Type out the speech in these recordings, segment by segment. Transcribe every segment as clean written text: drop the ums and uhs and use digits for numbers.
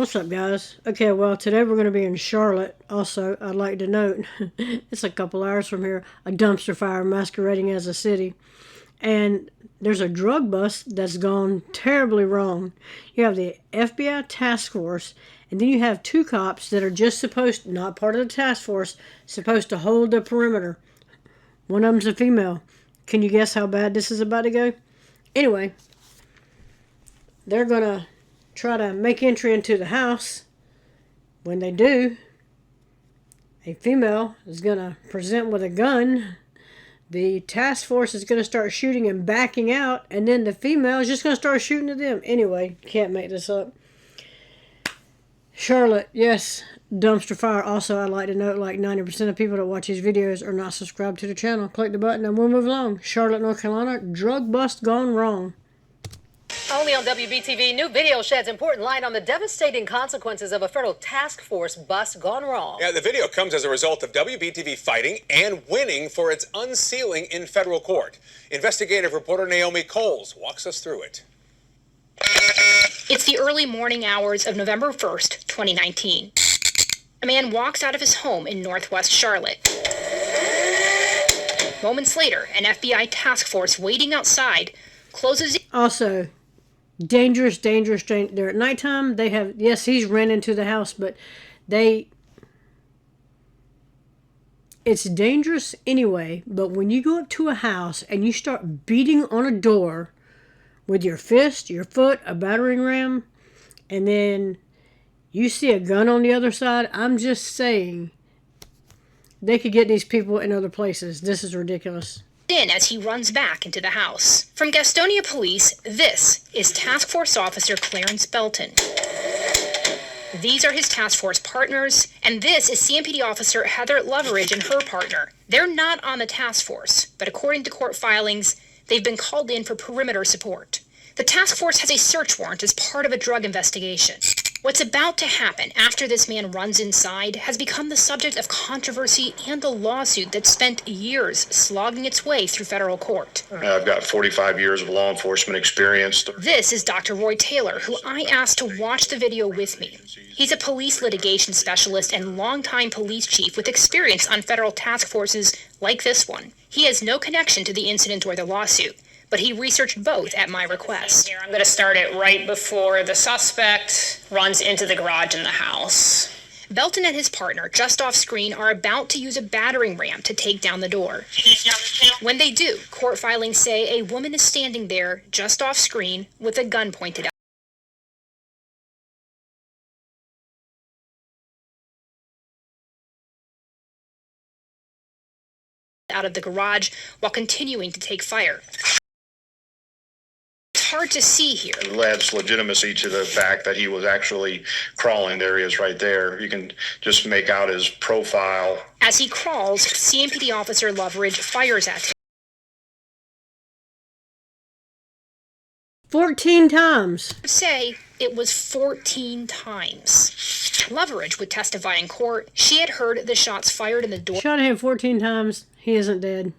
What's up, guys? Okay, well, today we're going to be in Charlotte. Also, I'd like to note, it's a couple hours from here, a dumpster fire masquerading as a city. And there's a drug bust that's gone terribly wrong. You have the FBI task force, and then you have two cops that are just supposed, not part of the task force, supposed to hold the perimeter. One of them's a female. Can you guess how bad this is about to go? Anyway, they're going to try to make entry into the house. When they do, a female is going to present with a gun. The task force is going to start shooting and backing out, and then the female is just going to start shooting at them. Anyway, can't make this up. Charlotte, yes, dumpster fire. Also, I'd like to note like 90% of people that watch these videos are not subscribed to the channel. Click the button and we'll move along. Charlotte, North Carolina, drug bust gone wrong. Only on WBTV, new video sheds important light on the devastating consequences of a federal task force bust gone wrong. Yeah, the video comes as a result of WBTV fighting and winning for its unsealing in federal court. Investigative reporter Naomi Coles walks us through it. It's the early morning hours of November 1st, 2019. A man walks out of his home in northwest Charlotte. Moments later, an FBI task force waiting outside closes. Also, dangerous. They're at nighttime. They have, yes, he's ran into the house, but it's dangerous anyway. But when you go up to a house and you start beating on a door with your fist, your foot, a battering ram, and then you see a gun on the other side, I'm just saying they could get these people in other places. This is ridiculous. In as he runs back into the house. From Gastonia Police, this is Task Force Officer Clarence Belton. These are his task force partners, and this is CMPD Officer Heather Loveridge and her partner. They're not on the task force, but according to court filings, they've been called in for perimeter support. The task force has a search warrant as part of a drug investigation. What's about to happen after this man runs inside has become the subject of controversy and a lawsuit that spent years slogging its way through federal court. I've got 45 years of law enforcement experience. This is Dr. Roy Taylor, who I asked to watch the video with me. He's a police litigation specialist and longtime police chief with experience on federal task forces like this one. He has no connection to the incident or the lawsuit, but he researched both at my request. Here, I'm going to start it right before the suspect runs into the garage in the house. Belton and his partner, just off screen, are about to use a battering ram to take down the door. When they do, court filings say a woman is standing there, just off screen, with a gun pointed out of the garage while continuing to take fire. Hard to see here. It adds legitimacy to the fact that he was actually crawling. There he is right there. You can just make out his profile. As he crawls, CMPD Officer Loveridge fires at him. 14 times. Say it was 14 times. Loveridge would testify in court. She had heard the shots fired in the Shot at him 14 times. He isn't dead.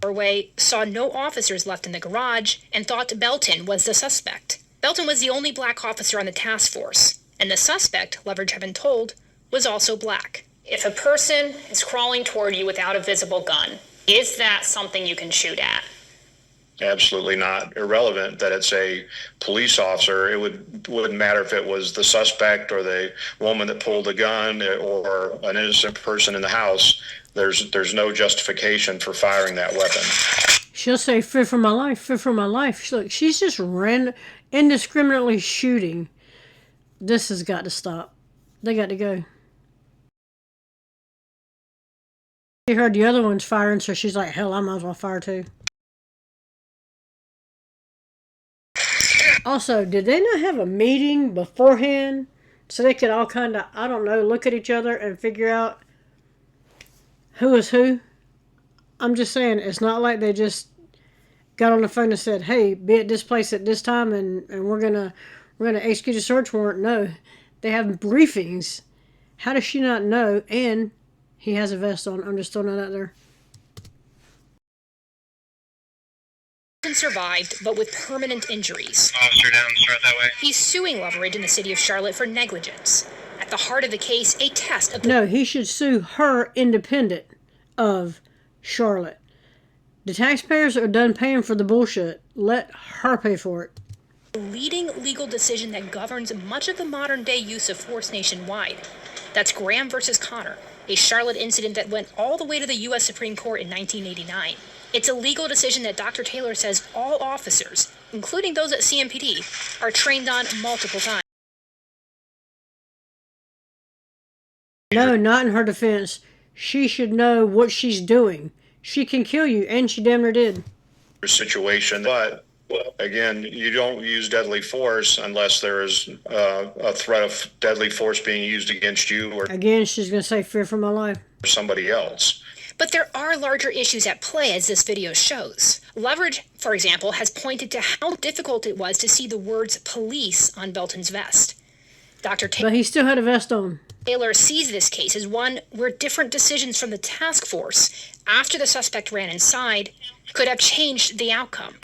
Doorway, saw no officers left in the garage, and thought Belton was the suspect. Belton was the only black officer on the task force, and the suspect, Loveridge had been told, was also black. If a person is crawling toward you without a visible gun, is that something you can shoot at? Absolutely not. Irrelevant that it's a police officer. It wouldn't matter if it was the suspect or the woman that pulled the gun or an innocent person in the house. There's no justification for firing that weapon. She'll say, fear for my life, fear for my life. Look, she's just indiscriminately shooting. This has got to stop. They got to go. She heard the other ones firing, so she's like, hell, I might as well fire too. Also, did they not have a meeting beforehand so they could all kind of, I don't know, look at each other and figure out who is who? I'm just saying, it's not like they just got on the phone and said, hey, be at this place at this time and we're gonna execute a search warrant. No, they have briefings. How does she not know? And he has a vest on. I'm just throwing that out there. Belton survived, but with permanent injuries. Officer down, start that way. He's suing Loveridge in the city of Charlotte for negligence. At the heart of the case, a test of the... No, he should sue her independent of Charlotte. The taxpayers are done paying for the bullshit. Let her pay for it. leading legal decision that governs much of the modern-day use of force nationwide. That's Graham versus Connor, a Charlotte incident that went all the way to the U.S. Supreme Court in 1989. It's a legal decision that Dr. Taylor says all officers, including those at CMPD, are trained on multiple times. No, not in her defense. She should know what she's doing. She can kill you, and she damn near did. Situation, but again, you don't use deadly force unless there is a threat of deadly force being used against you or Again, she's going to say fear for my life. somebody else. But there are larger issues at play, as this video shows. Loveridge, for example, has pointed to how difficult it was to see the words police on Belton's vest. Dr. But he still had a vest on. Taylor sees this case as one where different decisions from the task force after the suspect ran inside could have changed the outcome.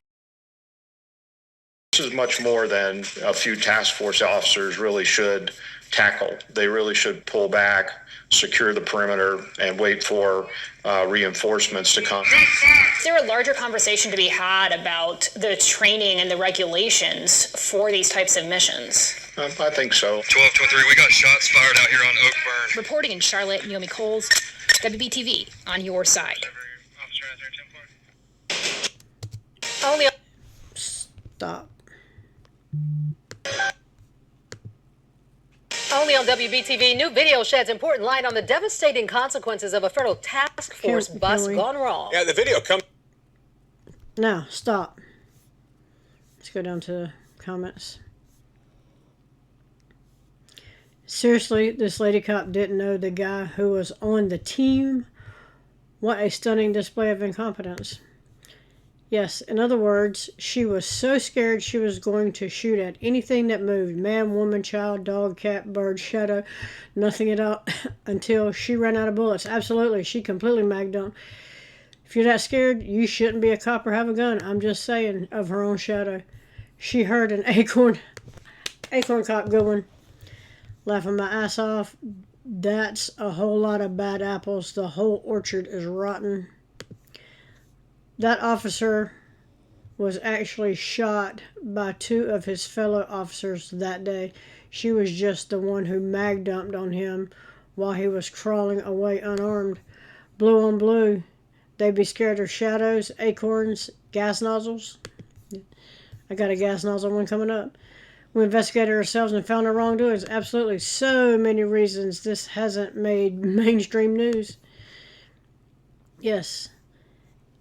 This is much more than a few task force officers really should tackle. They really should pull back, secure the perimeter, and wait for reinforcements to come. Is there a larger conversation to be had about the training and the regulations for these types of missions? I think so. 1223, we got shots fired out here on Oakburn. Reporting in Charlotte, Naomi Coles, WBTV, on your side. Officer out there, 10-4. Only Stop. Only on WBTV, new video sheds important light on the devastating consequences of a federal task force bus gone wrong. Yeah, the video comes. Now, stop. Let's go down to comments. Seriously, this lady cop didn't know the guy who was on the team. What a stunning display of incompetence. Yes, in other words, she was so scared she was going to shoot at anything that moved. Man, woman, child, dog, cat, bird, shadow, nothing at all, until she ran out of bullets. Absolutely, she completely magged on. If you're that scared, you shouldn't be a cop or have a gun. I'm just saying, of her own shadow. She heard an acorn cop going, laughing my ass off. That's a whole lot of bad apples. The whole orchard is rotten. That officer was actually shot by two of his fellow officers that day. She was just the one who mag dumped on him while he was crawling away unarmed. Blue on blue. They'd be scared of shadows, acorns, gas nozzles. I got a gas nozzle one coming up. We investigated ourselves and found our wrongdoings. Absolutely. So many reasons this hasn't made mainstream news. Yes.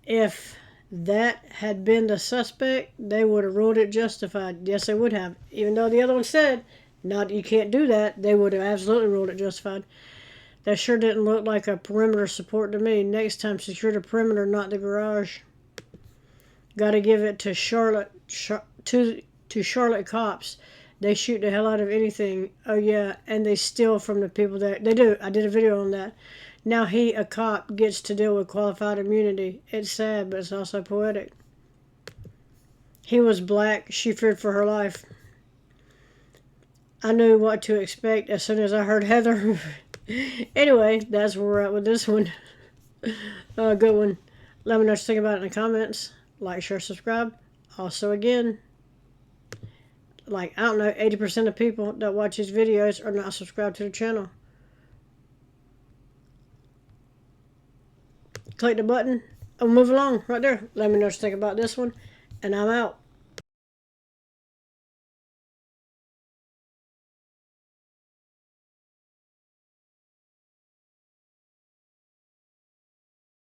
If that had been the suspect, they would have ruled it justified. Yes, they would have. Even though the other one said, "Not you can't do that," they would have absolutely ruled it justified. That sure didn't look like a perimeter support to me. Next time, secure the perimeter, not the garage. Got to give it to Charlotte, to Charlotte cops. They shoot the hell out of anything. Oh yeah, and they steal from the people that they do. I did a video on that. Now he, a cop, gets to deal with qualified immunity. It's sad, but it's also poetic. He was black. She feared for her life. I knew what to expect as soon as I heard Heather. Anyway, that's where we're at with this one. Good one. Let me know what you think about it in the comments. Like, share, subscribe. Also, again, I don't know, 80% of people that watch these videos are not subscribed to the channel. Click the button. I'll move along right there. Let me know what you think about this one. And I'm out.